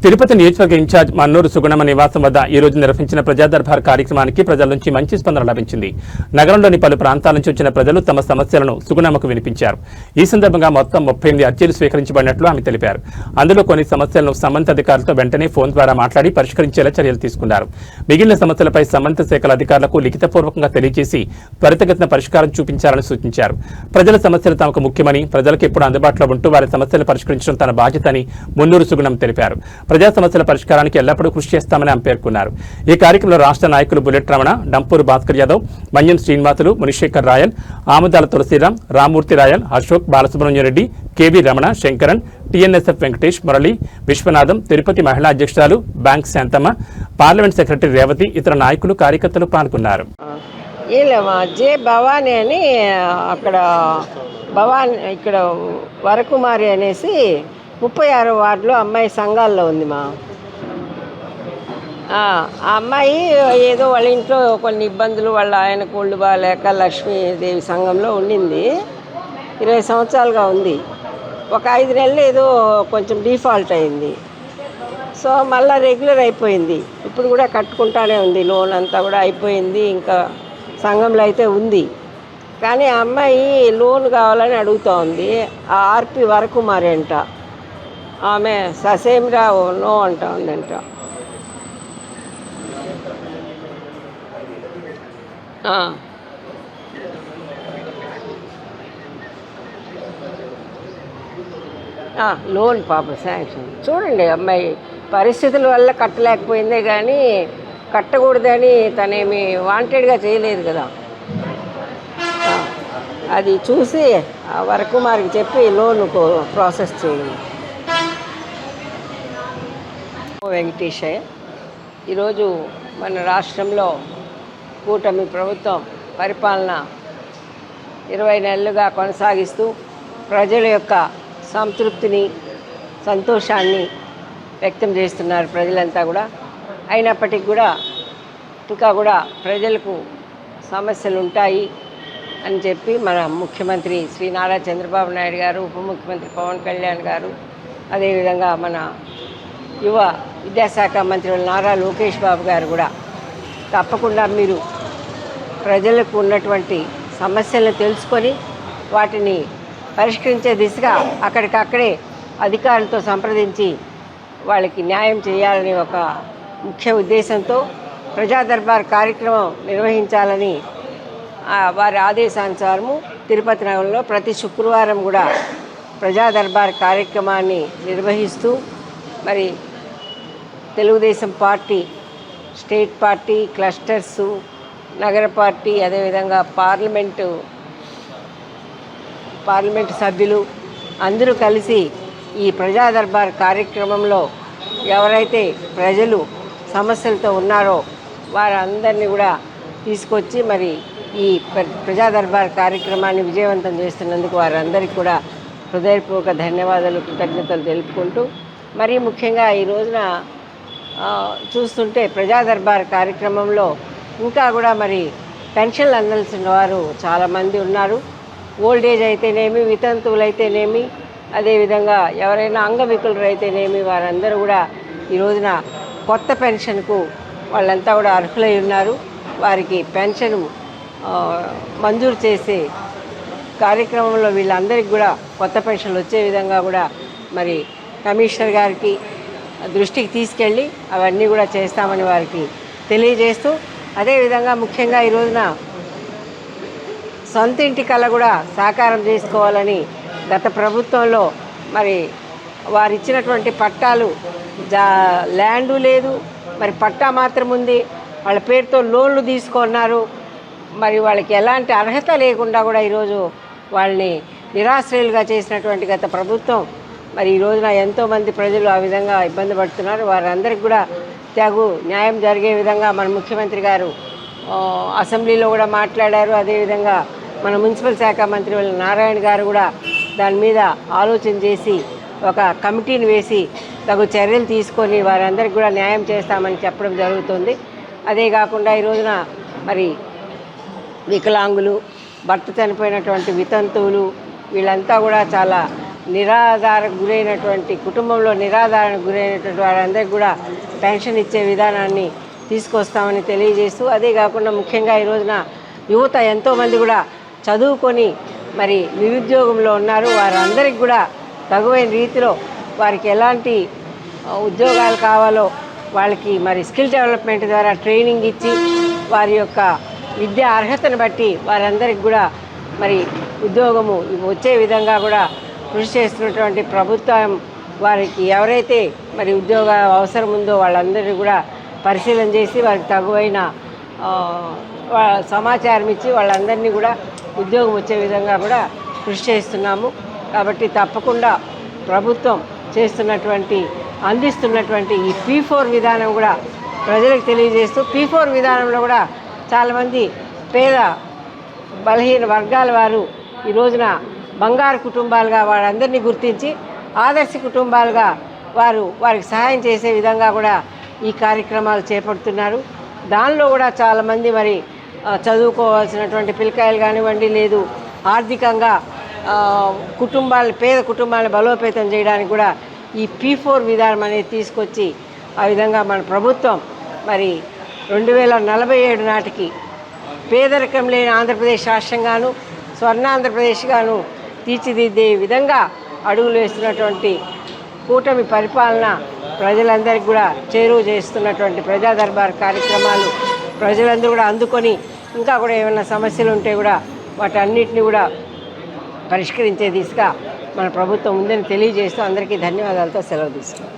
తిరుపతి నియోజకవర్గ ఇన్ఛార్జ్ మన్నూరు సుగుణమ్మ నివాసం వద్ద ఈ రోజు నిర్వహించిన ప్రజా దర్బార్ కార్యక్రమానికి ప్రజల నుంచి మంచి స్పందన లభించింది. నగరంలోని పలు ప్రాంతాల నుంచి వచ్చిన ప్రజలు తమ సమస్యలను సుగుణమ్మకు వినిపించారు. ఈ సందర్భంగా మొత్తం 38 అర్జీలు స్వీకరించబడినట్లు ఆమె తెలిపారు. అందులో కొన్ని సమస్యలను సంబంధిత అధికారులతో వెంటనే ఫోన్ ద్వారా మాట్లాడి పరిష్కరించేలా చర్యలు తీసుకున్నారు. మిగిలిన సమస్యలపై సంబంధిత శాఖల అధికారులకు లిఖితపూర్వకంగా తెలియజేసి త్వరితగతిన పరిష్కారం చూపించాలని సూచించారు. ప్రజల సమస్యలు తమకు ముఖ్యమని, ప్రజలకు ఎప్పుడు అందుబాటులో ఉంటూ వారి సమస్యలు పరిష్కరించడం తన బాధ్యతని మున్నూరు సుగుణం తెలిపారు. ప్రజా సమస్యల పరిష్కారానికి ఎల్లప్పుడూ కృషి చేస్తామని ఆమె పేర్కొన్నారు. ఈ కార్యక్రమంలో రాష్ట్ర నాయకులు Bullet Ramana, Dampuru Bhaskar Yadav, Manyam Srinivasulu, Munisekhar Rayal, Amudala Tulasiram, Ramurthy Rayal, Ashok, Balasubrahmanyam Reddy, K V Ramana, Sankaran, TNSF Venkatesh, Murali, Viswanatham, Tirupati మహిళా అధ్యక్షురాలు bank Shanthamma, parliament secretary Revathi, ఇతర నాయకులు, కార్యకర్తలు పాల్గొన్నారు. జే భవానీ అని అక్కడ భవానీ ఇక్కడ వరకుమారి అనేసి 36వ వార్డులో అమ్మాయి సంఘాల్లో ఉంది ఆ అమ్మాయి ఏదో వాళ్ళ ఇంట్లో కొన్ని ఇబ్బందులు, వాళ్ళ ఆయన కోళ్ళు బాగాలేక లక్ష్మీదేవి సంఘంలో ఉండింది. 20 సంవత్సరాలుగా ఉంది. ఒక 5 నెలలు ఏదో కొంచెం డిఫాల్ట్ అయింది. సో మళ్ళీ రెగ్యులర్ అయిపోయింది. ఇప్పుడు కూడా కట్టుకుంటానే ఉంది. లోన్ అంతా కూడా అయిపోయింది. ఇంకా సంఘంలో అయితే ఉంది. కానీ ఆ అమ్మాయి లోన్ కావాలని అడుగుతూ ఉంది. ఆ ఆర్పి వరకుమారి అంట, ఆమె ససేమిరా నో అంటా ఉందంట. లోన్ పాప శాంక్షన్ చూడండి. అమ్మాయి పరిస్థితుల వల్ల కట్టలేకపోయిందే కానీ కట్టకూడదని తనేమి వాంటెడ్గా చేయలేదు కదా. అది చూసి ఆ వరకుమారికి చెప్పి లోన్ ప్రాసెస్ చేయండి. వెంకటేశయ్య. ఈరోజు మన రాష్ట్రంలో కూటమి ప్రభుత్వం పరిపాలన 20 నెలలుగా కొనసాగిస్తూ ప్రజల యొక్క సంతృప్తిని, సంతోషాన్ని వ్యక్తం చేస్తున్నారు ప్రజలంతా కూడా. అయినప్పటికీ కూడా ఇంకా కూడా ప్రజలకు సమస్యలు ఉంటాయి అని చెప్పి మన ముఖ్యమంత్రి శ్రీ నారా చంద్రబాబు నాయుడు గారు, ఉప ముఖ్యమంత్రి పవన్ కళ్యాణ్ గారు, అదేవిధంగా మన యువ విద్యాశాఖ మంత్రి నారా లోకేష్ బాబు గారు కూడా తప్పకుండా మీరు ప్రజలకు ఉన్నటువంటి సమస్యలను తెలుసుకొని వాటిని పరిష్కరించే దిశగా అక్కడికక్కడే అధికారులతో సంప్రదించి వాళ్ళకి న్యాయం చేయాలని ఒక ముఖ్య ఉద్దేశంతో ప్రజా దర్బార్ కార్యక్రమం నిర్వహించాలని వారి ఆదేశానుసారము తిరుపతి నగరంలో ప్రతి శుక్రవారం కూడా ప్రజా దర్బార్ కార్యక్రమాన్ని నిర్వహిస్తూ మరి తెలుగుదేశం పార్టీ, స్టేట్ పార్టీ, క్లస్టర్సు, నగర పార్టీ, అదేవిధంగా పార్లమెంటు సభ్యులు అందరూ కలిసి ఈ ప్రజా దర్బార్ కార్యక్రమంలో ఎవరైతే ప్రజలు సమస్యలతో ఉన్నారో వారందరినీ కూడా తీసుకొచ్చి మరి ఈ ప్రజా దర్బార్ కార్యక్రమాన్ని విజయవంతం చేస్తున్నందుకు వారందరికీ కూడా హృదయపూర్వక ధన్యవాదాలు, కృతజ్ఞతలు తెలుపుకుంటూ మరీ ముఖ్యంగా ఈ రోజున చూస్తుంటే ప్రజా దర్బార్ కార్యక్రమంలో ఇంకా కూడా మరి పెన్షన్లు అందాల్సిన వారు చాలామంది ఉన్నారు. ఓల్డేజ్ అయితేనేమి, వితంతువులు అయితేనేమి, అదేవిధంగా ఎవరైనా అంగవికలురు అయితేనేమి వారందరూ కూడా ఈ రోజున కొత్త పెన్షన్కు వాళ్ళంతా కూడా అర్హులై ఉన్నారు. వారికి పెన్షన్ మంజూరు చేసే కార్యక్రమంలో వీళ్ళందరికీ కూడా కొత్త పెన్షన్లు వచ్చే విధంగా కూడా మరి కమిషనర్ గారికి దృష్టికి తీసుకెళ్ళి అవన్నీ కూడా చేస్తామని వారికి తెలియజేస్తూ, అదేవిధంగా ముఖ్యంగా ఈ రోజున సొంత ఇంటి కళ కూడా సాకారం చేసుకోవాలని గత ప్రభుత్వంలో మరి వారు ఇచ్చినటువంటి పట్టాలు ల్యాండు లేదు, మరి పట్టా మాత్రం ఉంది, వాళ్ళ పేరుతో లోన్లు తీసుకున్నారు. మరి వాళ్ళకి ఎలాంటి అర్హత లేకుండా కూడా ఈరోజు వాళ్ళని నిరాశ్రయులుగా చేసినటువంటి గత ప్రభుత్వం మరి ఈ రోజున ఎంతోమంది ప్రజలు ఆ విధంగా ఇబ్బంది పడుతున్నారు. వారందరికీ కూడా తగు న్యాయం జరిగే విధంగా మన ముఖ్యమంత్రి గారు అసెంబ్లీలో కూడా మాట్లాడారు. అదేవిధంగా మన మున్సిపల్ శాఖ మంత్రి నారాయణ గారు కూడా దాని మీద ఆలోచన చేసి ఒక కమిటీని వేసి తగు చర్యలు తీసుకొని వారందరికీ కూడా న్యాయం చేస్తామని చెప్పడం జరుగుతుంది. అదే కాకుండా ఈ రోజున మరి వికలాంగులు, భర్త చనిపోయినటువంటి వితంతువులు వీళ్ళంతా కూడా చాలా నిరాధారకు గురైనటువంటి కుటుంబంలో నిరాధారణకు గురైనటువంటి వారందరికీ కూడా పెన్షన్ ఇచ్చే విధానాన్ని తీసుకొస్తామని తెలియజేస్తూ, అదే కాకుండా ముఖ్యంగా ఈ రోజున యువత ఎంతోమంది కూడా చదువుకొని మరి నిరుద్యోగంలో ఉన్నారు. వారందరికీ కూడా తగువైన రీతిలో వారికి ఎలాంటి ఉద్యోగాలు కావాలో వాళ్ళకి మరి స్కిల్ డెవలప్మెంట్ ద్వారా ట్రైనింగ్ ఇచ్చి వారి యొక్క విద్యా అర్హతను బట్టి వారందరికీ కూడా మరి ఉద్యోగము వచ్చే విధంగా కూడా కృషి చేస్తున్నటువంటి ప్రభుత్వం వారికి ఎవరైతే మరి ఉద్యోగ అవసరం ఉందో వాళ్ళందరినీ కూడా పరిశీలన చేసి వారికి తగువైన సమాచారం ఇచ్చి వాళ్ళందరినీ కూడా ఉద్యోగం వచ్చే విధంగా కూడా కృషి చేస్తున్నాము. కాబట్టి తప్పకుండా ప్రభుత్వం అందిస్తున్నటువంటి ఈ P4 విధానం కూడా ప్రజలకు తెలియజేస్తూ, P4 విధానంలో కూడా చాలామంది పేద బలహీన వర్గాల వారు ఈ రోజున బంగారు కుటుంబాలుగా వారందరినీ గుర్తించి ఆదర్శ కుటుంబాలుగా వారికి సహాయం చేసే విధంగా కూడా ఈ కార్యక్రమాలు చేపడుతున్నారు. దానిలో కూడా చాలామంది మరి చదువుకోవాల్సినటువంటి పిల్లకాయలు కానివ్వండి, లేదు ఆర్థికంగా పేద కుటుంబాలను బలోపేతం చేయడానికి కూడా ఈ P4 విధానం అనేది తీసుకొచ్చి ఆ విధంగా మన ప్రభుత్వం మరి 2047 నాటికి పేదరికం లేని ఆంధ్రప్రదేశ్ రాష్ట్రంగాను స్వర్ణాంధ్రప్రదేశ్గాను తీర్చిదిద్దే విధంగా అడుగులు వేస్తున్నటువంటి కూటమి పరిపాలన ప్రజలందరికీ కూడా చేరువ చేస్తున్నటువంటి ప్రజా దర్బార్ కార్యక్రమాలు ప్రజలందరూ కూడా అందుకొని ఇంకా కూడా ఏమైనా సమస్యలు ఉంటే కూడా వాటన్నిటిని కూడా పరిష్కరించే దిశగా మన ప్రభుత్వం ఉందని తెలియజేస్తూ అందరికీ ధన్యవాదాలతో సెలవు తీసుకుంటాం.